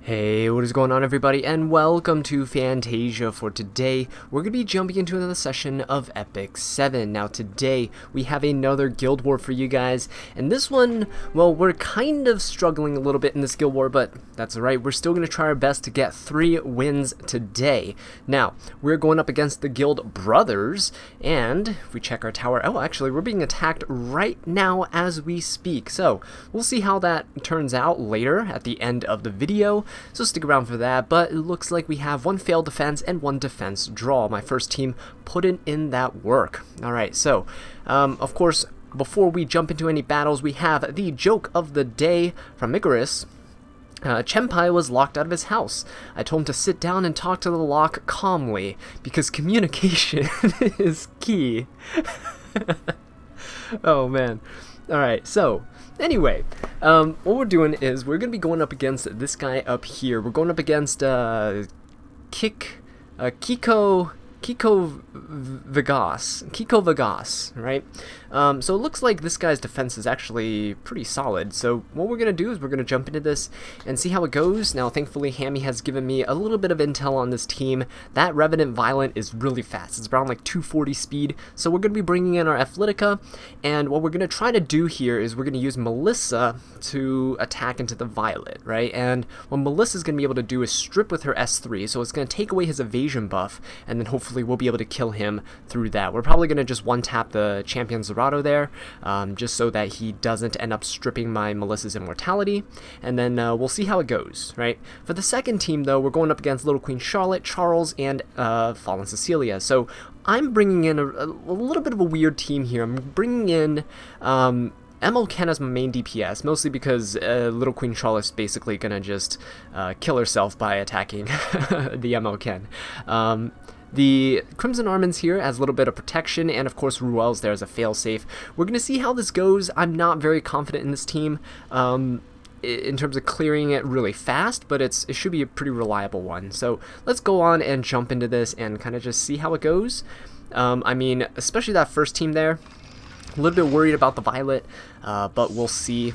Hey, what is going on everybody, and welcome to Fantasia. For today, we're going to be jumping into another session of Epic 7. Now today, we have another guild war for you guys, and this one, well, we're kind of struggling a little bit in this guild war, but that's alright. We're still going to try our best to get 3 wins today. Now, we're going up against the guild Brothers, and if we check our tower, oh, actually, we're being attacked right now as we speak, so we'll see how that turns out later at the end of the video. So stick around for that, but it looks like we have 1 failed defense and 1 defense draw. My first team putting in that work. Alright, so, of course, before we jump into any battles, we have the joke of the day from Icarus. Chenpai was locked out of his house. I told him to sit down and talk to the lock calmly, because communication is key. Oh, man. Alright, so anyway, what we're doing is we're going to be going up against this guy up here. We're going up against Kiko Vegas, right? So it looks like this guy's defense is actually pretty solid. So what we're going to do is we're going to jump into this and see how it goes. Now, thankfully, Hammy has given me a little bit of intel on this team. That Revenant Violent is really fast. It's around like 240 speed. So we're going to be bringing in our Athletica. And what we're going to try to do here is we're going to use Melissa to attack into the Violet, right? And what Melissa's going to be able to do is strip with her S3. So it's going to take away his evasion buff, and then hopefully we'll be able to kill him through that. We're probably going to just one-tap the Champion Zerato there, just so that he doesn't end up stripping my Melissa's immortality, and then we'll see how it goes, right? For the second team, though, we're going up against Little Queen Charlotte, Charles, and Fallen Cecilia. So I'm bringing in a little bit of a weird team here. I'm bringing in ML Ken as my main DPS, mostly because Little Queen Charlotte's basically gonna just kill herself by attacking the ML Ken. The Crimson Armins here as a little bit of protection, and of course Ruel's there as a failsafe. We're going to see how this goes. I'm not very confident in this team in terms of clearing it really fast, but it should be a pretty reliable one. So let's go on and jump into this and kind of just see how it goes. I mean, especially that first team there, a little bit worried about the Violet, but we'll see.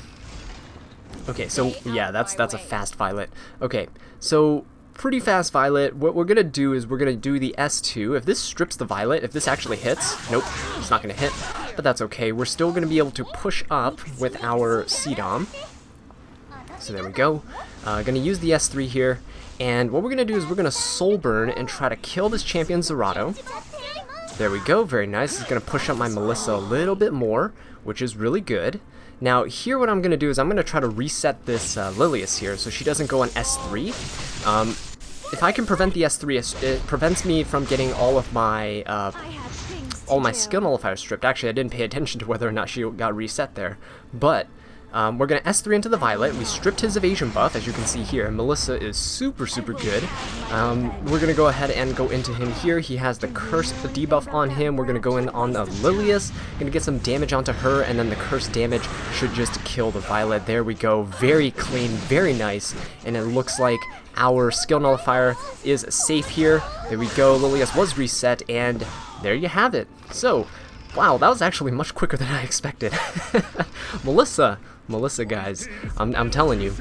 Okay, so yeah, that's a fast Violet. Okay, so pretty fast Violet. What we're going to do is we're going to do the S2. If this strips the Violet, if this actually hits, nope, it's not going to hit, but that's okay. We're still going to be able to push up with our CDOM. So there we go. Going to use the S3 here, and what we're going to do is we're going to Soul Burn and try to kill this Champion Zerato. There we go, very nice. It's going to push up my Melissa a little bit more, which is really good. Now, here what I'm going to do is I'm going to try to reset this Lilius here so she doesn't go on S3. If I can prevent the S3, it prevents me from getting all my skill nullifiers stripped. Actually, I didn't pay attention to whether or not she got reset there. But we're going to S3 into the Violet. We stripped his evasion buff, as you can see here. Melissa is super good. We're going to go ahead and go into him here. He has the curse debuff on him. We're going to go in on the Lilius. Going to get some damage onto her, and then the curse damage should just kill the Violet. There we go. Very clean, very nice. And it looks like our skill nullifier is safe here. There we go. Lilius was reset, and there you have it. So, wow, that was actually much quicker than I expected. Melissa, guys, I'm telling you.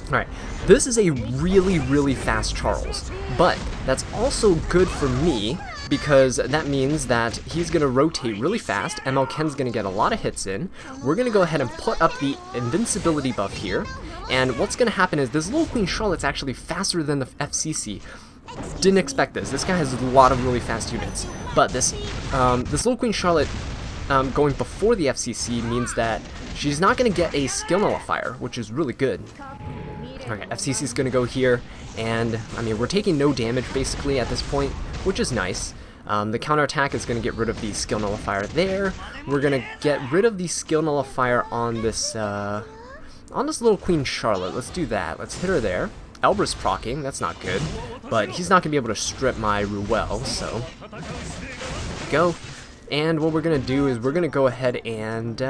Alright, this is a really fast Charles, but that's also good for me because that means that he's going to rotate really fast. ML Ken's going to get a lot of hits in. We're going to go ahead and put up the invincibility buff here, and what's going to happen is this Little Queen Charlotte's actually faster than the FCC. Didn't expect this. This guy has a lot of really fast units, but this Little Queen Charlotte going before the FCC means that she's not going to get a skill nullifier, which is really good. Alright, FCC is going to go here, and I mean, we're taking no damage basically at this point, which is nice. The counterattack is going to get rid of the skill nullifier there. We're going to get rid of the skill nullifier on this Little Queen Charlotte. Let's do that. Let's hit her there. Elbrus proccing, that's not good, but he's not going to be able to strip my Ruel, so there we go. And what we're going to do is we're going to go ahead and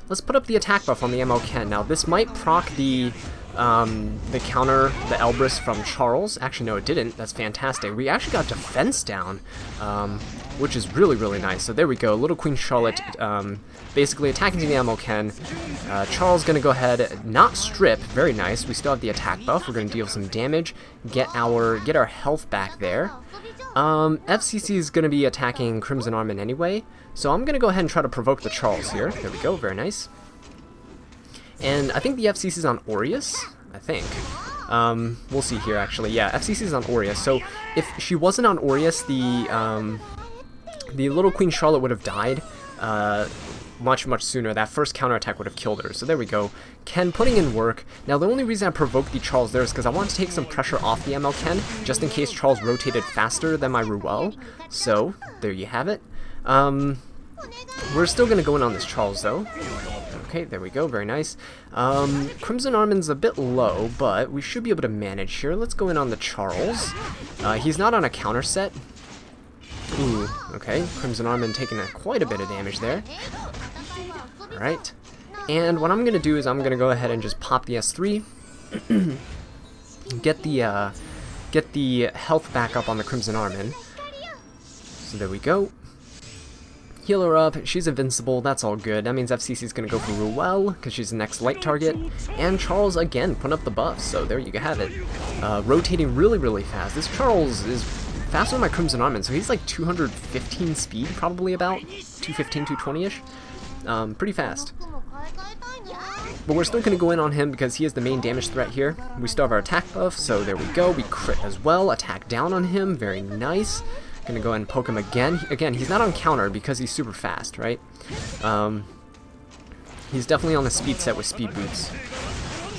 let's put up the attack buff on the ML Ken. Now, this might proc the the counter, the Elbrus from Charles. Actually, no, it didn't. That's fantastic. We actually got defense down, which is really, really nice. So there we go. Little Queen Charlotte basically attacking the ammo Ken. Charles going to go ahead, not strip. Very nice. We still have the attack buff. We're going to deal some damage, get our health back there. FCC is going to be attacking Crimson Armin anyway, so I'm going to go ahead and try to provoke the Charles here. There we go. Very nice. And I think the FCC is on Aureus, I think. We'll see here, actually. Yeah, FCC is on Aureus. So if she wasn't on Aureus, the little Queen Charlotte would have died much sooner. That first counterattack would have killed her. So there we go. Ken putting in work. Now, the only reason I provoked the Charles there is because I wanted to take some pressure off the ML Ken, just in case Charles rotated faster than my Ruel. So, there you have it. We're still going to go in on this Charles, though. Okay, there we go. Very nice. Crimson Armin's a bit low, but we should be able to manage here. Let's go in on the Charles. He's not on a counter set. Ooh, okay. Crimson Armin taking quite a bit of damage there. Alright. And what I'm going to do is I'm going to go ahead and just pop the S3. get the health back up on the Crimson Armin. So there we go. Heal her up, she's invincible, that's all good. That means FCC's gonna go for Ruel, because she's the next light target. And Charles, again, putting up the buffs, so there you have it. Rotating really fast. This Charles is faster than my Crimson Armin, so he's like 215 speed, probably about. 215, 220-ish. Pretty fast. But we're still gonna go in on him because he is the main damage threat here. We still have our attack buff, so there we go. We crit as well, attack down on him, very nice. Gonna go ahead and poke him again. Again, he's not on counter because he's super fast, right? He's definitely on the speed set with speed boots.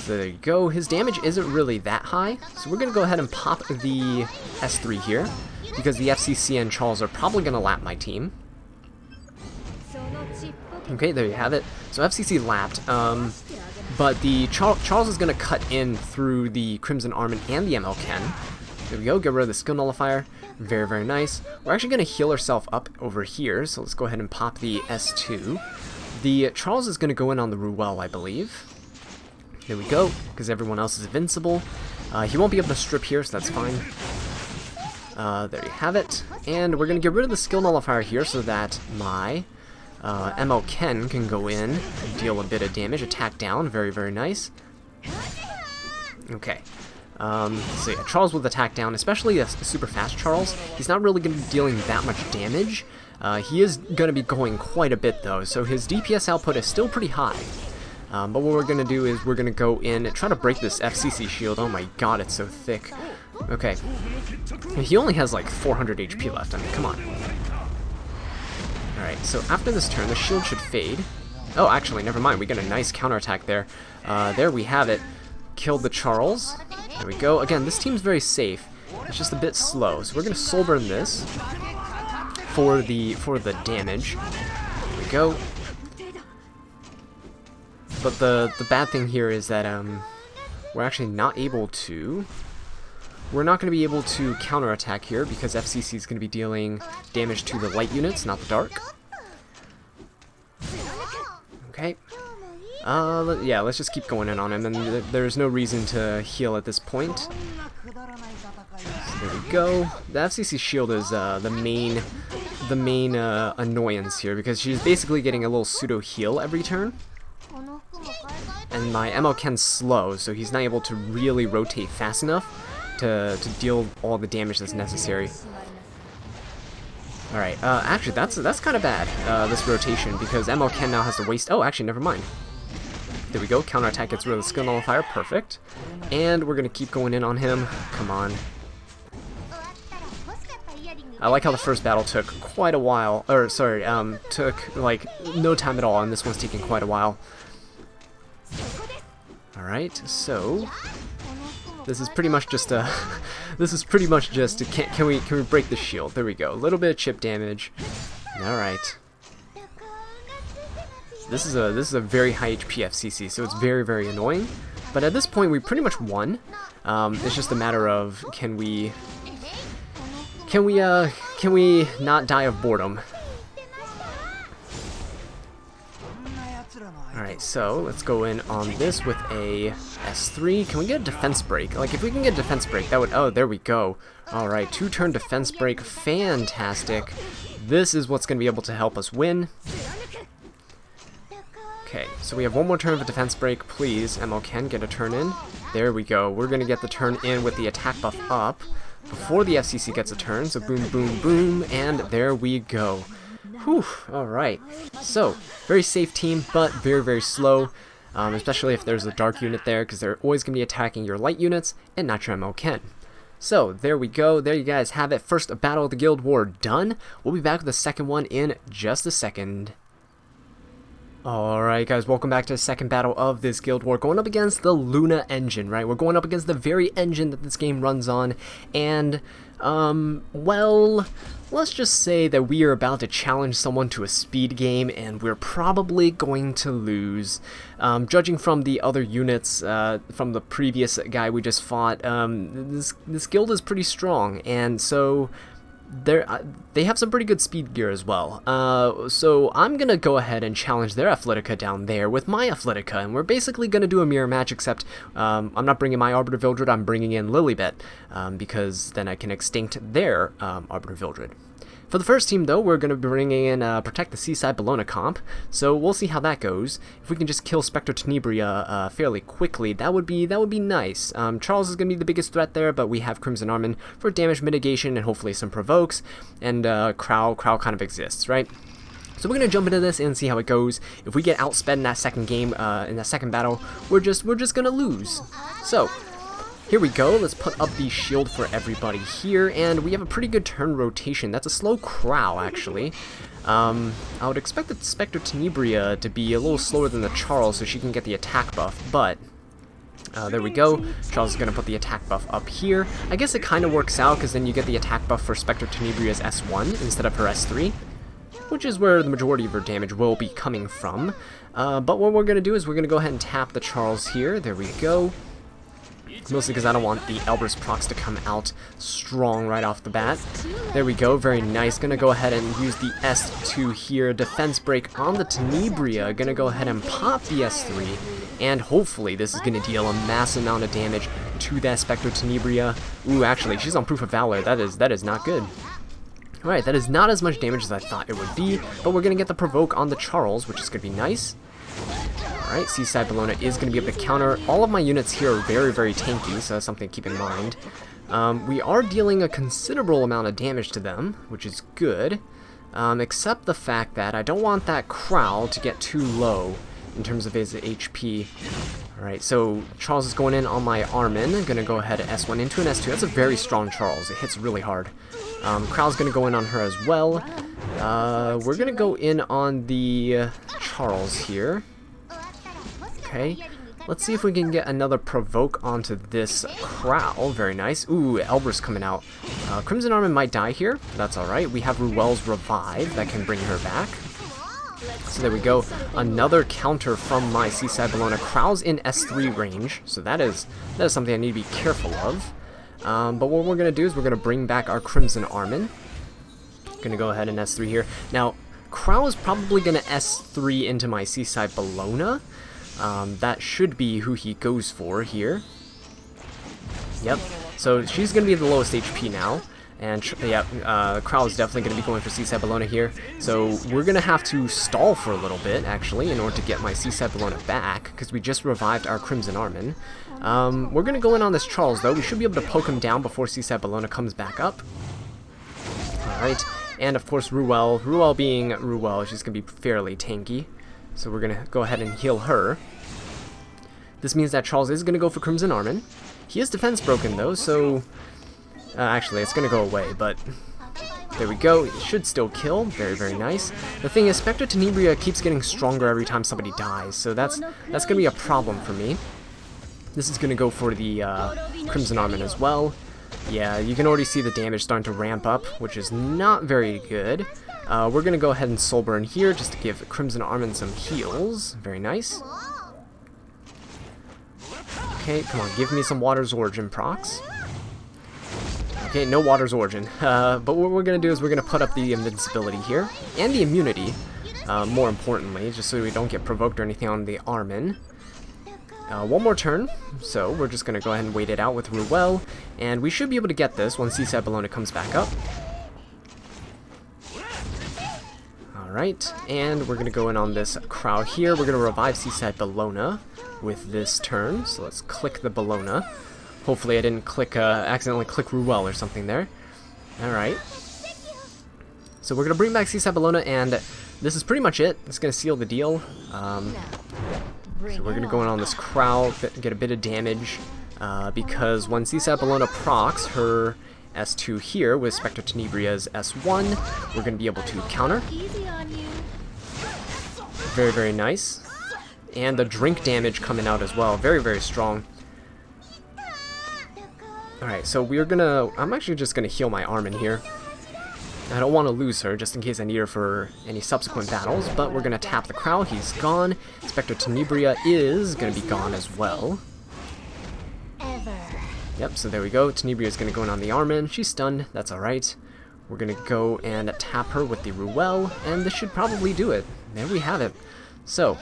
So there you go. His damage isn't really that high, so we're gonna go ahead and pop the S3 here because the FCC and Charles are probably gonna lap my team. Okay, there you have it. So FCC lapped, but the Charles is gonna cut in through the Crimson Armin and the ML Ken. There we go. Get rid of the skill nullifier. Very nice. We're actually going to heal ourselves up over here, so let's go ahead and pop the S2. The Charles is going to go in on the Ruel, I believe. There we go, because everyone else is invincible. He won't be able to strip here, so that's fine. There you have it. And we're going to get rid of the skill nullifier here so that my ML Ken can go in and deal a bit of damage. Attack down. Very nice. Okay. So yeah, Charles with attack down, especially a super fast Charles. He's not really going to be dealing that much damage. He is going to be going quite a bit though, so his DPS output is still pretty high. But what we're going to do is we're going to go in and try to break this FCC shield. Oh my god, it's so thick. Okay. He only has like 400 HP left. I mean, come on. Alright, so after this turn, the shield should fade. Oh, actually, never mind. We get a nice counterattack there. There we have it. Killed the Charles. There we go. Again, this team's very safe. It's just a bit slow. So we're going to soul burn this for the damage. There we go. But the bad thing here is that we're actually not able to. We're not going to be able to counterattack here because FCC is going to be dealing damage to the light units, not the dark. Okay. Yeah, let's just keep going in on him, and there's no reason to heal at this point. So there we go. The FCC shield is the main annoyance here because she's basically getting a little pseudo heal every turn. And my ML Ken's slow, so he's not able to really rotate fast enough to deal all the damage that's necessary. Alright, actually that's kind of bad, this rotation, because ML Ken now has to waste. Oh, actually, never mind. There we go, counterattack gets rid of the skill nullifier, perfect. And we're gonna keep going in on him. Come on. I like how the first battle took quite a while, or sorry, took like no time at all, and this one's taking quite a while. Alright, so this is pretty much just a can we break the shield? There we go. A little bit of chip damage. Alright. This is a very high HP FCC, so it's very annoying. But at this point, we pretty much won. It's just a matter of can we not die of boredom? Alright, so let's go in on this with a S3. Can we get a defense break? Like, if we can get a defense break, that would... Oh, there we go. Alright, 2-turn defense break. Fantastic. This is what's going to be able to help us win. Okay, so we have one more turn of a defense break. Please, ML Ken, get a turn in. There we go. We're going to get the turn in with the attack buff up before the FCC gets a turn. So boom, boom, boom, and there we go. Whew, alright. So, very safe team, but very, very slow. Especially if there's a dark unit there, because they're always going to be attacking your light units and not your ML Ken. So, there we go. There you guys have it. First Battle of the Guild War done. We'll be back with the second one in just a second. Alright guys, welcome back to the second battle of this Guild War, going up against the Luna engine, right? We're going up against the very engine that this game runs on, and, well, let's just say that we are about to challenge someone to a speed game, and we're probably going to lose. Judging from the other units, from the previous guy we just fought, this guild is pretty strong, and so... they have some pretty good speed gear as well. So I'm gonna go ahead and challenge their Athletica down there with my Athletica, and we're basically gonna do a mirror match, except I'm not bringing my Arbiter Vildred, I'm bringing in Lilibet, because then I can extinct their Arbiter Vildred. For the first team, though, we're going to be bringing in Protect the Seaside Bologna comp, so we'll see how that goes. If we can just kill Spectre Tenebria fairly quickly, that would be nice. Charles is going to be the biggest threat there, but we have Crimson Armin for damage mitigation and hopefully some provokes, and Crow kind of exists, right? So we're going to jump into this and see how it goes. If we get outsped in that second game, in that second battle, we're just going to lose. So... here we go, let's put up the shield for everybody here, and we have a pretty good turn rotation. That's a slow Crow, actually. I would expect the Spectre Tenebria to be a little slower than the Charles so she can get the attack buff, but there we go. Charles is going to put the attack buff up here. I guess it kind of works out, because then you get the attack buff for Spectre Tenebria's S1 instead of her S3, which is where the majority of her damage will be coming from. But what we're going to do is we're going to go ahead and tap the Charles here. There we go. Mostly because I don't want the Elbrus procs to come out strong right off the bat. There we go, very nice. Gonna go ahead and use the S2 here. Defense break on the Tenebria. Gonna go ahead and pop the S3. And hopefully this is gonna deal a massive amount of damage to that Spectre Tenebria. Ooh, actually, she's on Proof of Valor. That is not good. Alright, that is not as much damage as I thought it would be. But we're gonna get the Provoke on the Charles, which is gonna be nice. Alright, Seaside Bologna is going to be able to counter. All of my units here are very, very tanky, so that's something to keep in mind. We are dealing a considerable amount of damage to them, which is good. Except the fact that I don't want that Crow to get too low in terms of his HP. Alright, so Charles is going in on my Armin. I'm going to go ahead and S1 into an S2. That's a very strong Charles. It hits really hard. Crow's going to go in on her as well. We're going to go in on the Charles here. Okay, let's see if we can get another Provoke onto this Crow. Very nice. Ooh, Elbrus coming out. Crimson Armin might die here. That's alright. We have Ruel's Revive that can bring her back. So there we go. Another counter from my Seaside Bologna. Crow's in S3 range, so that is something I need to be careful of. But what we're going to do is we're going to bring back our Crimson Armin. Going to go ahead and S3 here. Now, Crow is probably going to S3 into my Seaside Bologna. That should be who he goes for here. Yep. So she's going to be the lowest HP now. And Crow is definitely going to be going for Seaside Bologna here. So we're going to have to stall for a little bit, actually, in order to get my Seaside Bologna back, because we just revived our Crimson Armin. We're going to go in on this Charles, though. We should be able to poke him down before Seaside Bologna comes back up. Alright. And, of course, Ruel. Ruel being Ruel, she's going to be fairly tanky. So we're going to go ahead and heal her. This means that Charles is going to go for Crimson Armin. He is defense broken, though, so... actually, it's going to go away, but... there we go. It should still kill. Very, very nice. The thing is, Spectre Tenebria keeps getting stronger every time somebody dies, so that's going to be a problem for me. This is going to go for the Crimson Armin as well. Yeah, you can already see the damage starting to ramp up, which is not very good. We're going to go ahead and Soul Burn here just to give Crimson Armin some heals. Very nice. Okay, come on, give me some Water's Origin procs. Okay, no Water's Origin. But what we're going to do is we're going to put up the invincibility here, and the immunity. more importantly, just so we don't get provoked or anything on the Armin. One more turn, so we're just going to go ahead and wait it out with Ruel, and we should be able to get this once Seaside Bellona comes back up. Alright, and we're going to go in on this crowd here. We're going to revive Seaside Bellona with this turn, so let's click the Bellona. Hopefully I didn't click, accidentally click Ruel or something there. Alright. So we're going to bring back Seaside Bellona, and this is pretty much it. It's going to seal the deal. So we're going to go in on this crowd, get a bit of damage, because when Seaside Bellona procs her S2 here with Spectre Tenebria's S1, we're going to be able to counter. Very, very nice. And the drink damage coming out as well. Very, very strong. Alright, so we're going to... I'm actually just going to heal my Armin here. I don't want to lose her, just in case I need her for any subsequent battles, but we're going to tap the crowd. He's gone. Spectre Tenebria is going to be gone as well. Yep, so there we go. Tenebria is going to go in on the Armin. She's stunned. That's alright. We're going to go and tap her with the Ruel, and this should probably do it. There we have it. So,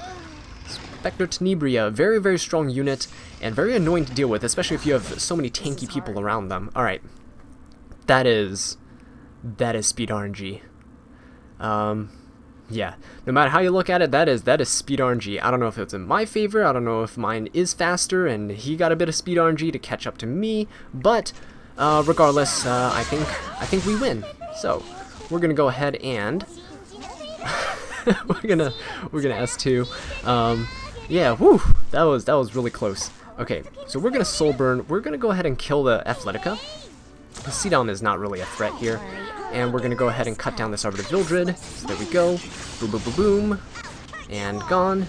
Spectre Tenebria, very, very strong unit, and very annoying to deal with, especially if you have so many tanky people around them. Alright. That is speed RNG. Yeah, no matter how you look at it, that is speed RNG. I don't know if it's in my favor, I don't know if mine is faster and he got a bit of speed RNG to catch up to me, but regardless, I think we win. So we're gonna go ahead and we're gonna S2. Yeah, whew, that was really close. Okay, so we're gonna soul burn. We're gonna go ahead and kill the Athletica. The Seedom is not really a threat here. And we're going to go ahead and cut down this Arbiter Vildred. So there we go. Boom, boom, boom, boom. And gone.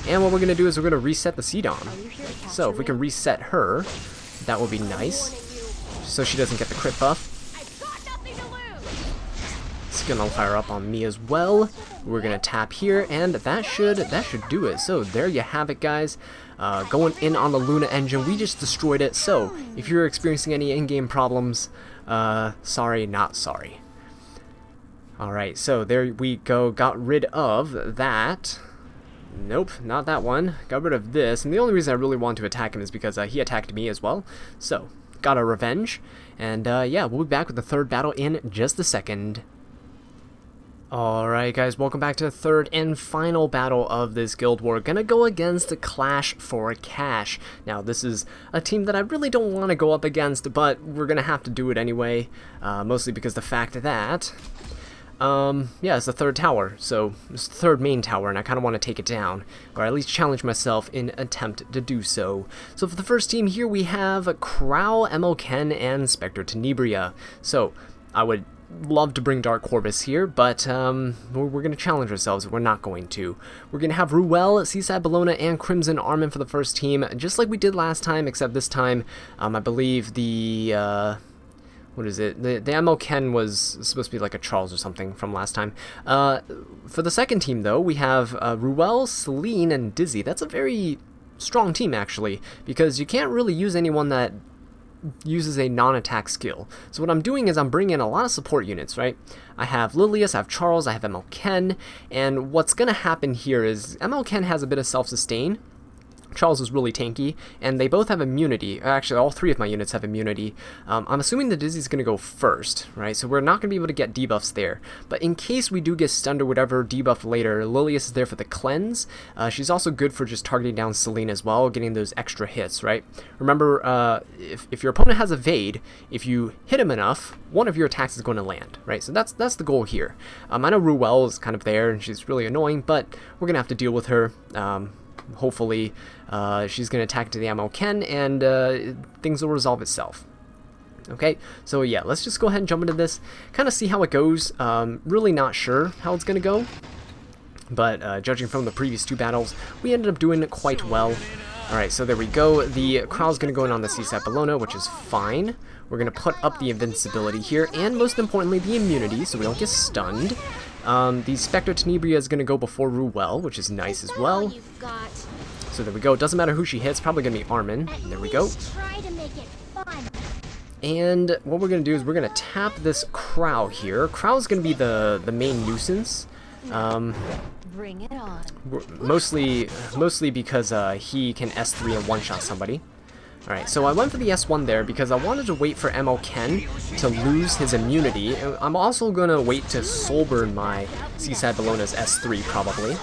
And what we're going to do is we're going to reset the Seedom. So if we can reset her, that will be nice. So she doesn't get the crit buff. It's going to fire up on me as well. We're going to tap here, and that should do it. So there you have it, guys. Going in on the Luna engine, we just destroyed it. So if you're experiencing any in-game problems, sorry, not sorry. Alright, so there we go. Got rid of that. Nope, not that one. Got rid of this. And the only reason I really want to attack him is because he attacked me as well. So, got a revenge. And yeah, we'll be back with the third battle in just a second. Alright guys, welcome back to the third and final battle of this guild war. Gonna go against the Clash for Cash. Now this is a team that I really don't want to go up against, but we're gonna have to do it anyway. Mostly because the fact that, yeah, it's the third tower, so it's the third main tower, and I kind of want to take it down, or at least challenge myself in attempt to do so. So for the first team here, we have Crow, Ken, and Spectre Tenebria. So I would love to bring Dark Corvus here, but we're going to challenge ourselves. We're not going to. We're going to have Ruel, Seaside Bellona, and Crimson Armin for the first team, just like we did last time, except this time, I believe the, what is it? The Ken was supposed to be like a Charles or something from last time. For the second team, though, we have Ruel, Celine, and Dizzy. That's a very strong team, actually, because you can't really use anyone that uses a non-attack skill. So what I'm doing is I'm bringing in a lot of support units, right? I have Lilius, I have Charles, I have Ken, and what's going to happen here is Ken has a bit of self-sustain. Charles is really tanky, and they both have immunity. Actually, all three of my units have immunity. I'm assuming the Dizzy's going to go first, right? So we're not going to be able to get debuffs there. But in case we do get stunned or whatever debuff later, Lilius is there for the cleanse. She's also good for just targeting down Celine as well, getting those extra hits, right? Remember, if your opponent has evade, if you hit him enough, one of your attacks is going to land, right? So that's the goal here. I know Ruel is kind of there, and she's really annoying, but we're going to have to deal with her. Hopefully she's going to attack to the Ken, and things will resolve itself. Okay, so yeah, let's just go ahead and jump into this, kind of see how it goes. Really not sure how it's going to go, but judging from the previous two battles, we ended up doing quite well. Alright, so there we go. The Crow's going to go in on the Seaside Bellona, which is fine. We're going to put up the invincibility here, and most importantly, the immunity, so we don't get stunned. The Spectre Tenebria is going to go before Ruel, which is nice as well. So there we go. Doesn't matter who she hits, probably going to be Armin. There we go. And what we're going to do is we're going to tap this Crow here. Crow's going to be the main nuisance. Bring it on. Mostly because he can S3 and one-shot somebody. Alright, so I went for the S1 there because I wanted to wait for ML Ken to lose his immunity. I'm also going to wait to soul burn my Seaside Bellona's S3 probably.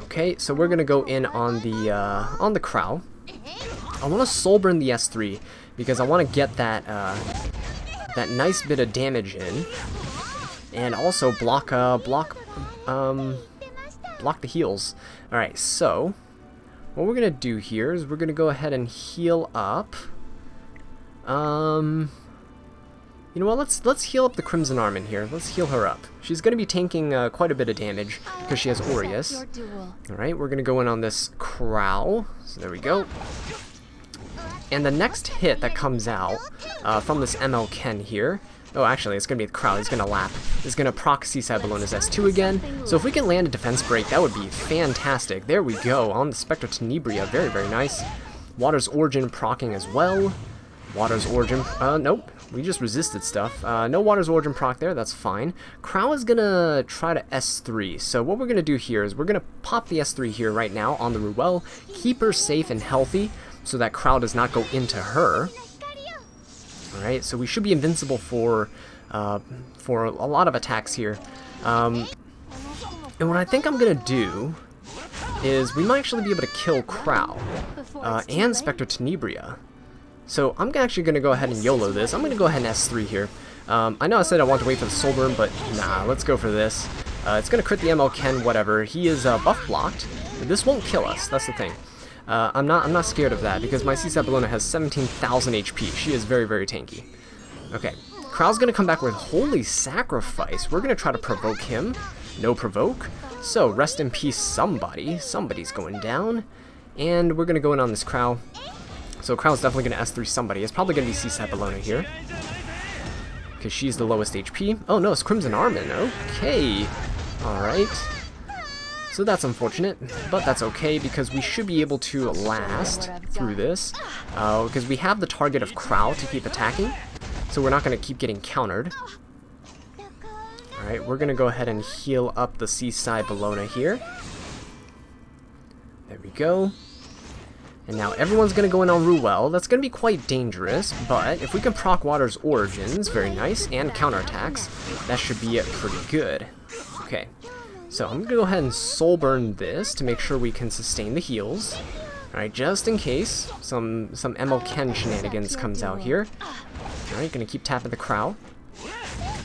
Okay, so we're going to go in on the Crow. I want to soul burn the S3 because I want to get that that nice bit of damage in, and also block the heals. All right, so what we're gonna do here is we're gonna go ahead and heal up. You know what? Let's heal up the Crimson Arm in here. Let's heal her up. She's gonna be tanking quite a bit of damage because she has Aureus. All right, we're gonna go in on this Crow. So there we go. And the next hit that comes out from this ML Ken here, oh actually it's going to be the Crow, he's going to lap, is going to proc Seaside Bellona's S2 again, so if we can land a defense break that would be fantastic. There we go, on the Spectre Tenebria, very very nice. Water's Origin procking as well. Water's Origin, nope, we just resisted stuff. No Water's Origin proc there, that's fine. Crow is going to try to S3, so what we're going to do here is we're going to pop the S3 here right now on the Ruel, keep her safe and healthy, so that Crow does not go into her. Alright, so we should be invincible for a lot of attacks here. And what I think I'm going to do is we might actually be able to kill Crow and Spectre Tenebria. So I'm actually going to go ahead and YOLO this. I'm going to go ahead and S3 here. I know I said I want to wait for the Soul Burn, but nah, let's go for this. It's going to crit the ML Ken, whatever. He is buff blocked. This won't kill us, that's the thing. I'm not scared of that because my Seaside Bellona has 17,000 HP. She is very, very tanky. Okay, Crow's gonna come back with Holy Sacrifice. We're gonna try to provoke him. No provoke. So rest in peace, somebody. Somebody's going down, and we're gonna go in on this Crow. So Crow's definitely gonna S3 somebody. It's probably gonna be Seaside Bellona here because she's the lowest HP. Oh no, it's Crimson Armin. Okay, all right. So that's unfortunate, but that's okay because we should be able to last through this because we have the target of Crow to keep attacking, so we're not going to keep getting countered. Alright, we're going to go ahead and heal up the Seaside Bellona here. There we go. And now everyone's going to go in on Ruel. That's going to be quite dangerous, but if we can proc Water's Origins, very nice, and counterattacks, that should be pretty good. Okay. So I'm going to go ahead and soul burn this to make sure we can sustain the heals. Alright, just in case some ML Ken shenanigans comes out here. Alright, going to keep tapping the Crow.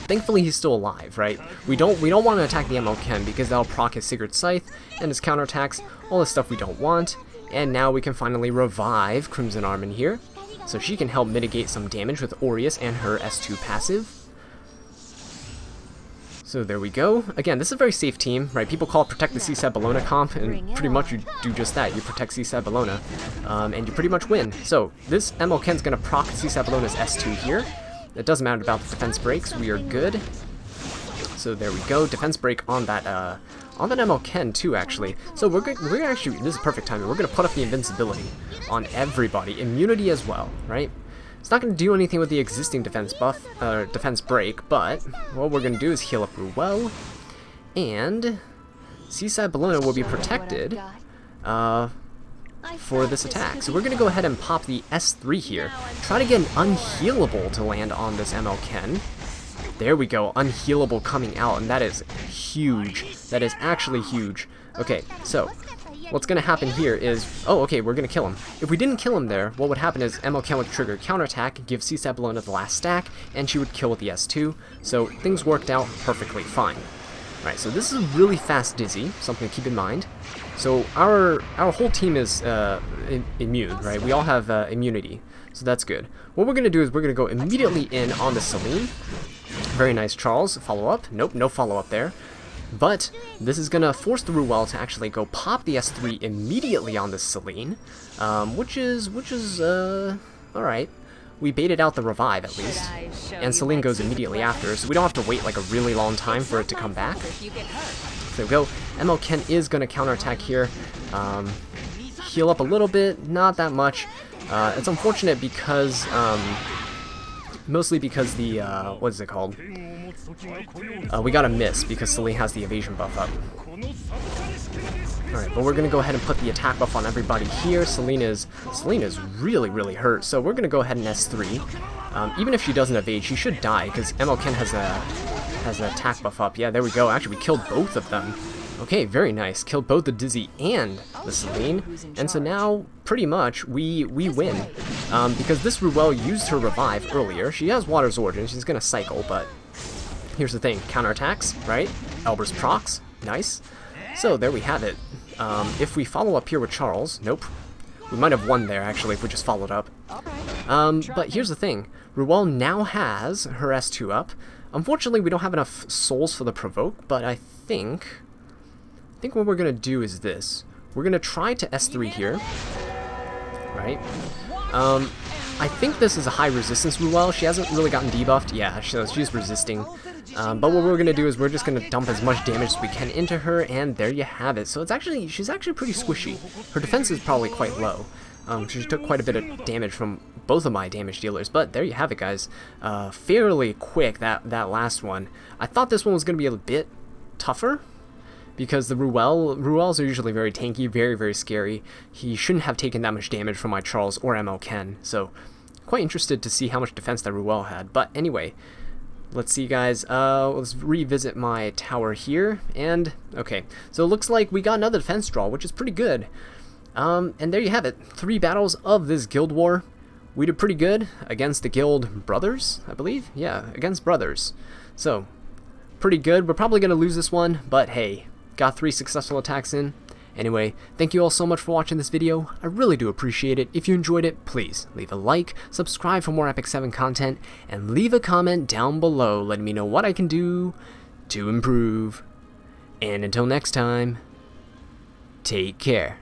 Thankfully he's still alive, right? We don't want to attack the ML Ken because that'll proc his Sacred Scythe and his counterattacks, all the stuff we don't want. And now we can finally revive Crimson Armin here, so she can help mitigate some damage with Aureus and her S2 passive. So there we go. Again, this is a very safe team, right? People call it Protect the Seaside Bellona comp, and pretty much you do just that. You protect Seaside Bellona, and you pretty much win. So this ML Ken's going to proc Seaside Bellona's S2 here. It doesn't matter about the defense breaks. We are good. So there we go. Defense break on that ML Ken too, actually. So we're gonna actually, this is perfect timing. We're going to put up the invincibility on everybody. Immunity as well, right? It's not going to do anything with the existing defense buff, defense break, but what we're going to do is heal up Ruel, and Seaside Bellona will be protected for this attack. So we're going to go ahead and pop the S3 here. Try to get an unhealable to land on this ML Ken. There we go, unhealable coming out, and that is huge. That is actually huge. Okay, so what's going to happen here is, oh, okay, we're going to kill him. If we didn't kill him there, what would happen is ML Ken would trigger counterattack, give Seaside Bellona the last stack, and she would kill with the S2. So things worked out perfectly fine. Alright, so this is really fast Dizzy, something to keep in mind. So our whole team is immune, right? We all have immunity, so that's good. What we're going to do is we're going to go immediately in on the Celine. Very nice, Charles. Follow up? Nope, no follow up there. But this is going to force the Ruel to actually go pop the S3 immediately on this Celine, which is alright. We baited out the revive at least, and Celine goes immediately after, so we don't have to wait like a really long time for it to come back. There we go. ML Ken is going to counterattack here. Heal up a little bit, not that much. It's unfortunate because, mostly because the, what is it called? We got a miss because Celine has the evasion buff up. Alright, but we're going to go ahead and put the attack buff on everybody here. Celine is really, really hurt, so we're going to go ahead and S3. Even if she doesn't evade, she should die, because MLK has an attack buff up. Yeah, there we go. Actually, we killed both of them. Okay, very nice. Killed both the Dizzy and the Celine. And so now, pretty much, we win. Because this Ruel used her revive earlier. She has Water's Origin. She's going to cycle, but here's the thing. Counterattacks, right? Elber's procs. Nice. So, there we have it. If we follow up here with Charles, nope. We might have won there, actually, if we just followed up. But here's the thing. Ruel now has her S2 up. Unfortunately, we don't have enough souls for the provoke, but I think what we're going to do is this. We're going to try to S3 here. Right? I think this is a high resistance Ruel. She hasn't really gotten debuffed. Yeah, she's resisting. But what we're going to do is we're just going to dump as much damage as we can into her, and there you have it. So she's actually pretty squishy. Her defense is probably quite low. She took quite a bit of damage from both of my damage dealers, but there you have it, guys. Fairly quick, that last one. I thought this one was going to be a bit tougher, because the Ruels are usually very tanky, very, very scary. He shouldn't have taken that much damage from my Charles or ML Ken, so quite interested to see how much defense that Ruel had. But anyway, let's see, guys. Let's revisit my tower here, and okay, so it looks like we got another defense draw, which is pretty good. And there you have it. 3 battles of this guild war. We did pretty good against the guild brothers, I believe. Yeah, against brothers. So, pretty good. We're probably going to lose this one, but hey, got 3 successful attacks in. Anyway, thank you all so much for watching this video. I really do appreciate it. If you enjoyed it, please leave a like, subscribe for more Epic 7 content, and leave a comment down below letting me know what I can do to improve. And until next time, take care.